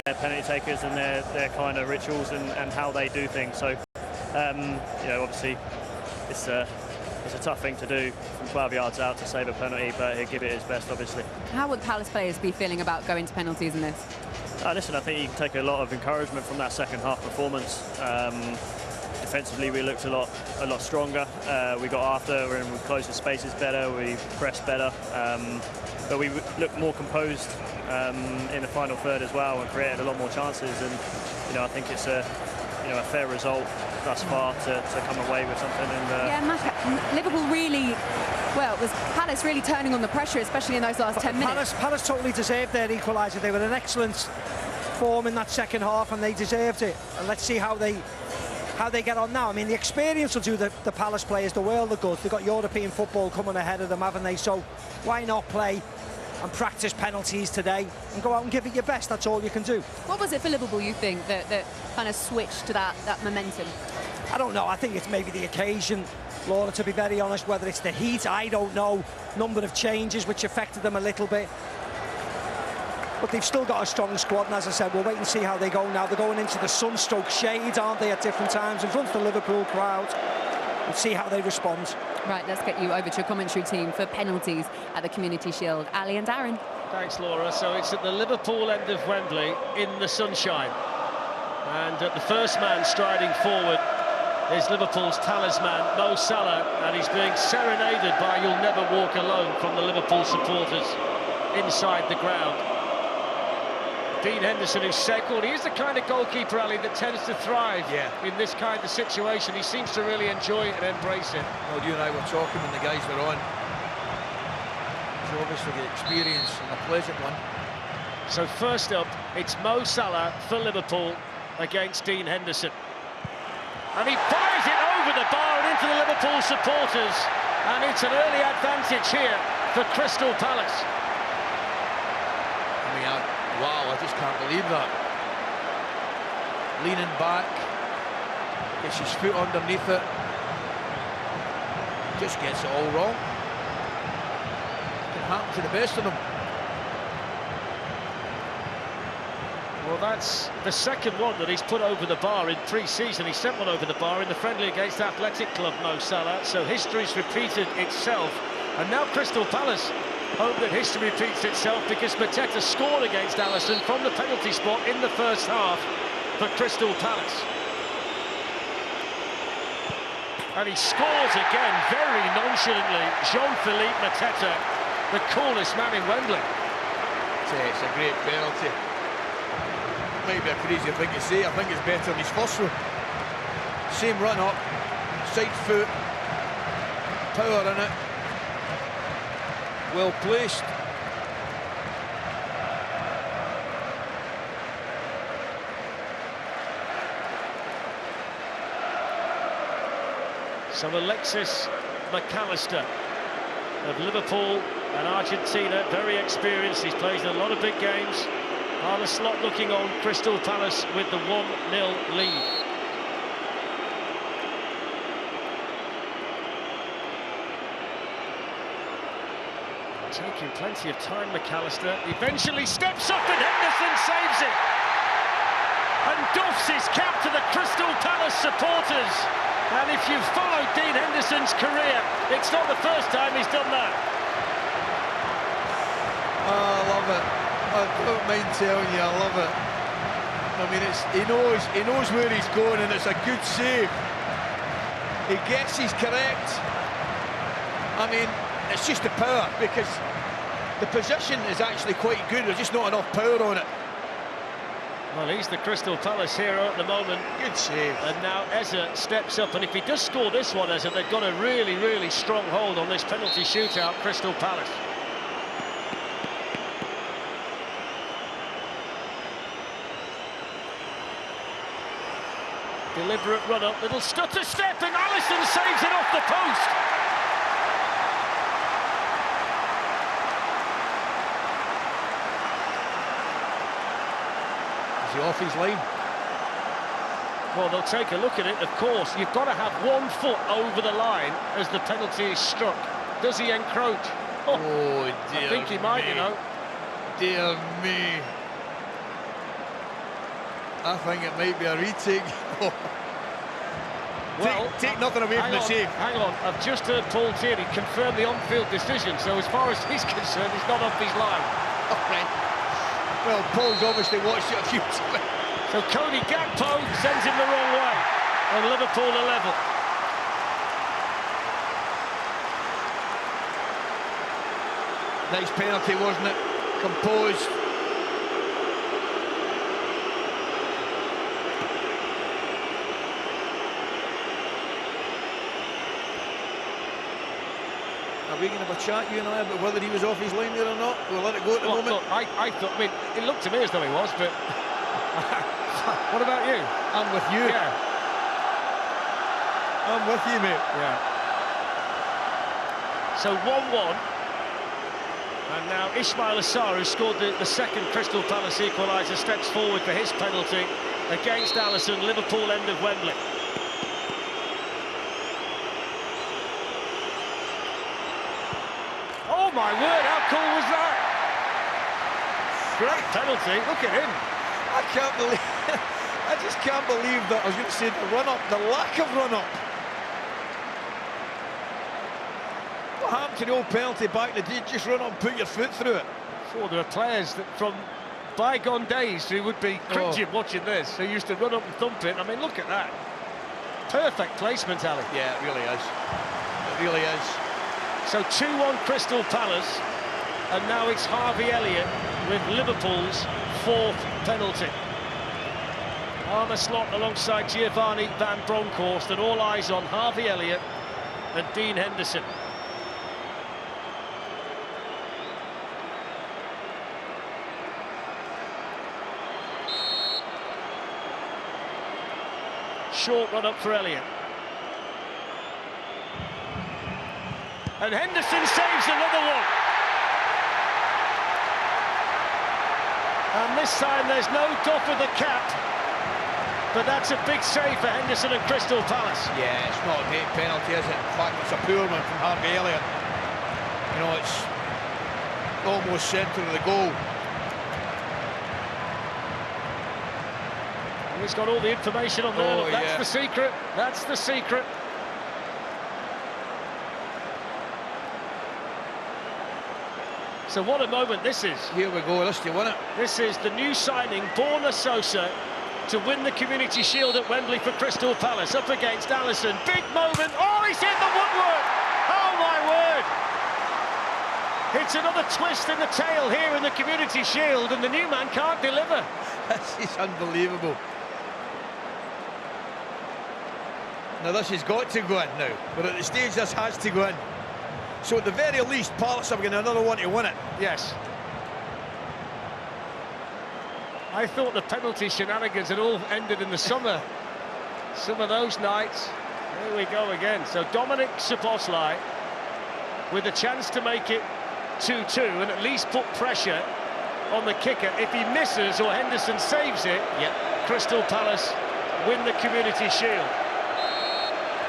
their penalty takers and their kind of rituals and how they do things. So, you know, obviously, it's a tough thing to do from 12 yards out to save a penalty, but he'll give it his best, obviously. How would Palace players be feeling about going to penalties in this? Listen, I think you can take a lot of encouragement from that second half performance. Defensively, we looked a lot stronger. We got after and we closed the spaces better. We pressed better, but we looked more composed in the final third as well and created a lot more chances. And you know, I think it's a fair result thus far to come away with something. And yeah, Matt, Liverpool really, well, it was Palace really turning on the pressure, especially in those last 10 minutes. Palace totally deserved their equaliser. They were in excellent form in that second half, and they deserved it. And let's see how they get on now. I mean, the experience will do the Palace players the world of good. They've got European football coming ahead of them, haven't they? So why not play and practice penalties today and go out and give it your best? That's all you can do. What was it for Liverpool, you think, that kind of switched to that momentum? I don't know. I think it's maybe the occasion, Laura, to be very honest. Whether it's the heat, I don't know. Number of changes which affected them a little bit. But they've still got a strong squad, and as I said, we'll wait and see how they go now. They're going into the sunstroke shade, aren't they, at different times in front of the Liverpool crowd. We'll see how they respond. Right, let's get you over to your commentary team for penalties at the Community Shield. Ali and Darren. Thanks, Laura. So it's at the Liverpool end of Wembley in the sunshine. And the first man striding forward is Liverpool's talisman, Mo Salah, and he's being serenaded by "You'll Never Walk Alone" from the Liverpool supporters inside the ground. Dean Henderson, who's second, he is the kind of goalkeeper, Ali, that tends to thrive in this kind of situation. He seems to really enjoy it and embrace it. Well, you and I were talking when the guys were on. It's obviously the experience and a pleasant one. So first up, it's Mo Salah for Liverpool against Dean Henderson. And he fires it over the bar and into the Liverpool supporters. And it's an early advantage here for Crystal Palace. I mean, wow, I just can't believe that. Leaning back, gets his foot underneath it, just gets it all wrong. It can happen to the best of them. Well, that's the second one that he's put over the bar in pre-season. He sent one over the bar in the friendly against Athletic Club, Mo Salah. So history's repeated itself. And now Crystal Palace hope that history repeats itself, because Mateta scored against Alisson from the penalty spot in the first half for Crystal Palace. And he scores again very nonchalantly. Jean-Philippe Mateta, the coolest man in Wembley. It's a great penalty. Might be a crazy thing to say. I think it's better than his first one. Same run up, side foot, power in it. Well placed. So Alexis McAllister of Liverpool and Argentina, very experienced. He's played in a lot of big games. Arne Slot looking on. Crystal Palace with the 1-0 lead. Taking plenty of time, McAllister. Eventually steps up and Henderson saves it. And doffs his cap to the Crystal Palace supporters. And if you've followed Dean Henderson's career, it's not the first time he's done that. Oh, I love it. I don't mind telling you, I love it. I mean, he knows where he's going, and it's a good save. He gets his correct. I mean, it's just the power, because the position is actually quite good. There's just not enough power on it. Well, he's the Crystal Palace hero at the moment. Good save. And now Eze steps up, and if he does score this one, Eze, they've got a really, really strong hold on this penalty shootout, Crystal Palace. Deliberate run-up, little stutter step, and Alisson saves it off the post. Is he off his line? Well, they'll take a look at it, of course. You've got to have 1 foot over the line as the penalty is struck. Does he encroach? Oh, dear I think he might, me. you know. Dear me. I think it might be a retake. Well, take nothing away from the save. Hang on, I've just heard Paul Tierney confirm the on-field decision, so as far as he's concerned, he's not off his line. Oh, right. Well, Paul's obviously watched it a few times. So Cody Gakpo sends him the wrong way, and Liverpool are level. Nice penalty, wasn't it? Composed. Are we going to have a chat, you and I, about whether he was off his line there or not? We'll let it go at the moment. Look, I thought, I mean, it looked to me as though he was, but what about you? I'm with you. Yeah. I'm with you, mate. Yeah. So 1-1. And now Ismail Assar, who scored the second Crystal Palace equaliser, steps forward for his penalty against Alisson, Liverpool end of Wembley. Oh my word, how cool was that? Great penalty, look at him. I can't believe, I just can't believe that. I was going to say the run-up, the lack of run-up. What happened to the old penalty back? Did you just run up and put your foot through it? Sure, there are players that from bygone days who would be cringing watching this, who used to run up and thump it. I mean, look at that. Perfect placement, Ali. Yeah, it really is. It really is. So 2-1 Crystal Palace, and now it's Harvey Elliott with Liverpool's fourth penalty. Arne Slot alongside Giovanni van Bronckhorst, and all eyes on Harvey Elliott and Dean Henderson. Short run up for Elliott. And Henderson saves another one. And this time there's no doff of the cap, but that's a big save for Henderson and Crystal Palace. Yeah, it's not a great penalty, is it? In fact, it's a poor one from Harvey Elliott. You know, it's almost centre of the goal. He's got all the information on there. Oh, That's yeah. the secret. That's the secret. So what a moment this is. Here we go, let's win it. This is the new signing, Borna Sosa, to win the Community Shield at Wembley for Crystal Palace, up against Alisson. Big moment. Oh, he's hit the woodwork. Oh, my word. It's another twist in the tail here in the Community Shield, and the new man can't deliver. This is unbelievable. Now, this has got to go in now. But at the stage, this has to go in. So at the very least, Palace have got another one to win it. Yes. I thought the penalty shenanigans had all ended in the summer. Some of those nights. Here we go again. So Dominic Szoboszlai with a chance to make it 2-2 and at least put pressure on the kicker. If he misses or Henderson saves it, Crystal Palace win the Community Shield.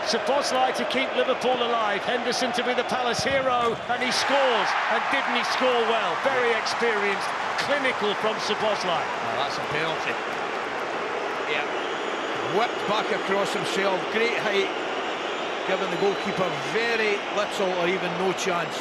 Szoboszlai to keep Liverpool alive, Henderson to be the Palace hero, and he scores. And didn't he score well? Very experienced, clinical from Szoboszlai. Oh, that's a penalty. Yeah. Whipped back across himself, great height, giving the goalkeeper very little or even no chance.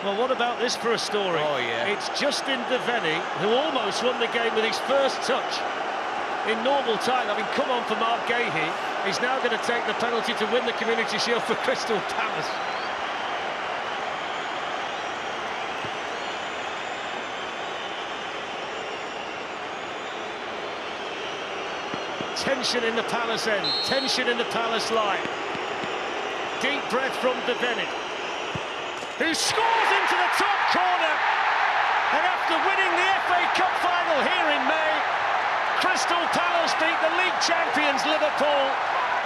Well, what about this for a story? Oh, yeah. It's Justin Devaney, who almost won the game with his first touch in normal time. I mean, come on for Mark Gahey. He's now going to take the penalty to win the Community Shield for Crystal Palace. Tension in the Palace end, tension in the Palace line. Deep breath from Devaney, who scores into the top corner. And after winning the FA Cup final here in May, Crystal Palace beat the league champions Liverpool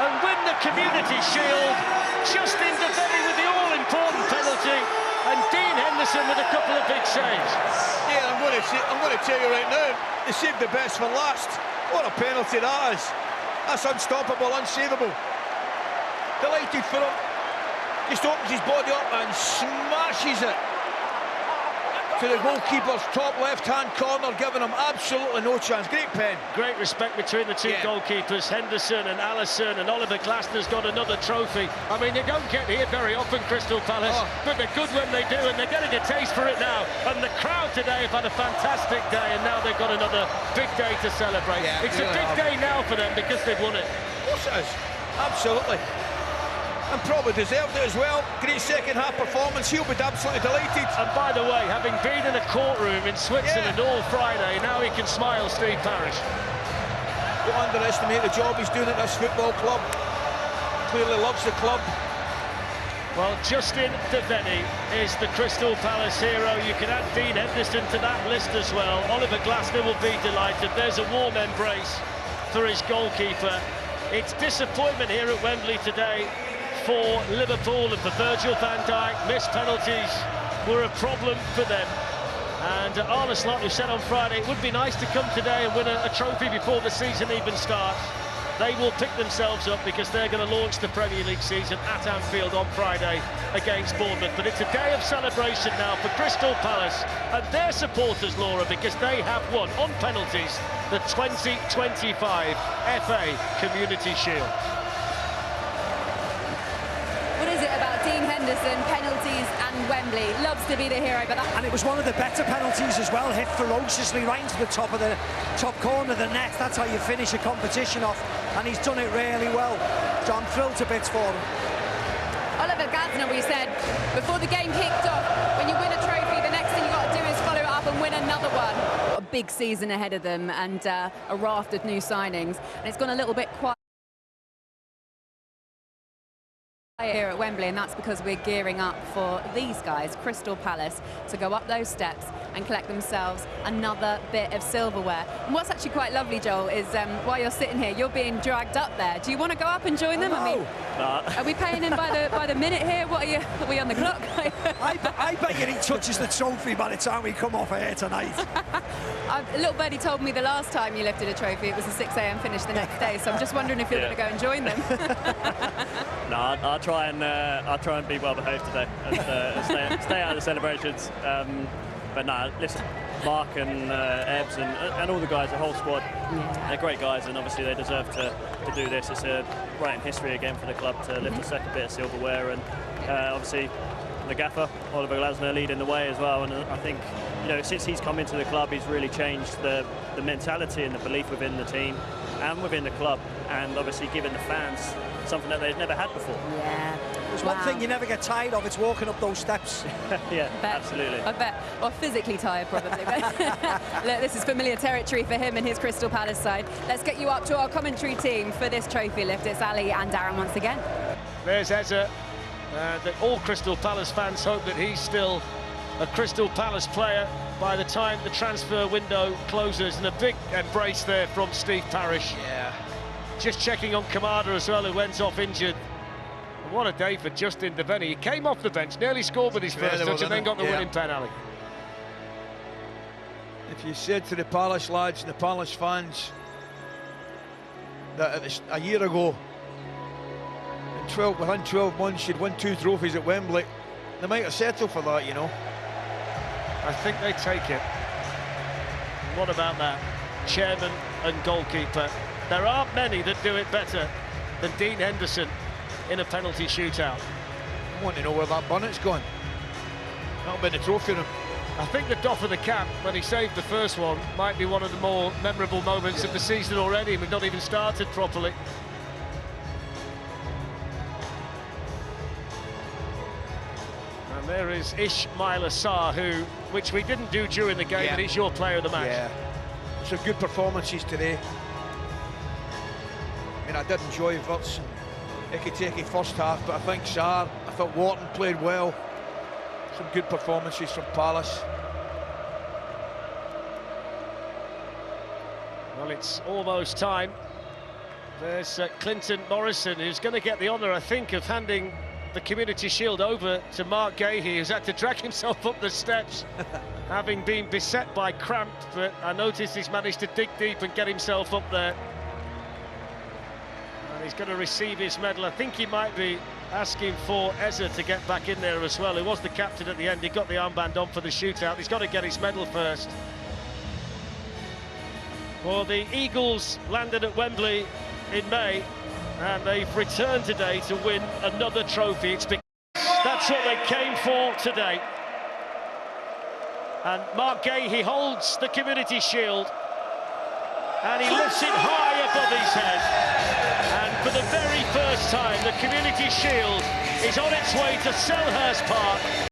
and win the Community Shield. Justin Devaney with the all-important penalty, and Dean Henderson with a couple of big saves. Yeah, I'm going to tell you right now, they saved the best for last. What a penalty that is. That's unstoppable, unsavable. Delighted for him. Just opens his body up and smashes it to the goalkeeper's top left-hand corner, giving him absolutely no chance. Great pen. Great respect between the two goalkeepers, Henderson and Alisson, and Oliver Glasner's got another trophy. I mean, you don't get here very often, Crystal Palace, but they're good when they do, and they're getting a taste for it now. And the crowd today have had a fantastic day, and now they've got another big day to celebrate. It's a big day now for them because they've won it. Of course it is. Absolutely. And probably deserved it as well. Great second-half performance. He'll be absolutely delighted. And by the way, having been in a courtroom in Switzerland all Friday, now he can smile, Steve Parish. Don't underestimate the job he's doing at this football club. Clearly loves the club. Well, Justin Devenny is the Crystal Palace hero. You can add Dean Henderson to that list as well. Oliver Glasner will be delighted. There's a warm embrace for his goalkeeper. It's disappointment here at Wembley today for Liverpool and for Virgil van Dijk. Missed penalties were a problem for them. And Arne Slot, who said on Friday, it would be nice to come today and win a trophy before the season even starts. They will pick themselves up because they're going to launch the Premier League season at Anfield on Friday against Bournemouth. But it's a day of celebration now for Crystal Palace and their supporters, Laura, because they have won on penalties the 2025 FA Community Shield. What is it about Dean Henderson, penalties and Wembley? Loves to be the hero, but and it was one of the better penalties as well, hit ferociously right into the top corner of the net. That's how you finish a competition off, and he's done it really well. So I'm thrilled to bits for him. Oliver Glasner, we said before the game kicked off, when you win a trophy, the next thing you've got to do is follow it up and win another one. A big season ahead of them and a raft of new signings, and it's gone a little bit quiet here at Wembley, and that's because we're gearing up for these guys, Crystal Palace, to go up those steps and collect themselves another bit of silverware. And what's actually quite lovely, Joel, is while you're sitting here, you're being dragged up there. Do you want to go up and join them? I mean, are we paying him by the minute here? What are we on the clock? I bet you he touches the trophy by the time we come off here tonight. A little birdie told me the last time you lifted a trophy, it was a 6 a.m. finish the next day, so I'm just wondering if you're going to go and join them. No, I'll try and be well behaved today and stay out of the celebrations. But no, listen, Mark and Ebbs and all the guys, the whole squad, they're great guys, and obviously they deserve to do this. It's a right in history again for the club to lift a second bit of silverware, and obviously the gaffer, Oliver Glasner, leading the way as well. And I think, you know, since he's come into the club, he's really changed the mentality and the belief within the team and within the club, and obviously giving the fans something that they've never had before. Yeah. There's one thing you never get tired of, it's walking up those steps. Yeah, absolutely. I bet. Or physically tired, probably. Look, this is familiar territory for him and his Crystal Palace side. Let's get you up to our commentary team for this trophy lift. It's Ali and Darren once again. There's Eza. All Crystal Palace fans hope that he's still a Crystal Palace player by the time the transfer window closes, and a big embrace there from Steve Parish. Yeah. Just checking on Kamada as well, who went off injured. And what a day for Justin Devenny. He came off the bench, nearly scored with his first touch, and then got the winning penalty. If you said to the Palace lads and the Palace fans that a year ago, within 12 months, you'd win 2 trophies at Wembley, they might have settled for that, you know. I think they take it. What about that? Chairman and goalkeeper. There aren't many that do it better than Dean Henderson in a penalty shootout. I want to know where that bonnet's gone. That'll be the trophy room. I think the doff of the cap when he saved the first one might be one of the more memorable moments of the season already. We've not even started properly. And there is Ismail Assar, which we didn't do during the game, but he's your player of the match. Yeah, some good performances today. I mean, I did enjoy Wirtz and Ikiteke first half, but I think I thought Wharton played well. Some good performances from Palace. Well, it's almost time. There's Clinton Morrison, who's going to get the honour, I think, of handing the Community Shield over to Mark Gahey, who's had to drag himself up the steps, having been beset by cramp, but I noticed he's managed to dig deep and get himself up there. And he's going to receive his medal. I think he might be asking for Eza to get back in there as well, who was the captain at the end. He got the armband on for the shootout. He's got to get his medal first. Well, the Eagles landed at Wembley in May, and they've returned today to win another trophy. That's what they came for today. And Mark Gay, he holds the Community Shield, and he lifts it high above his head. And for the very first time, the Community Shield is on its way to Selhurst Park.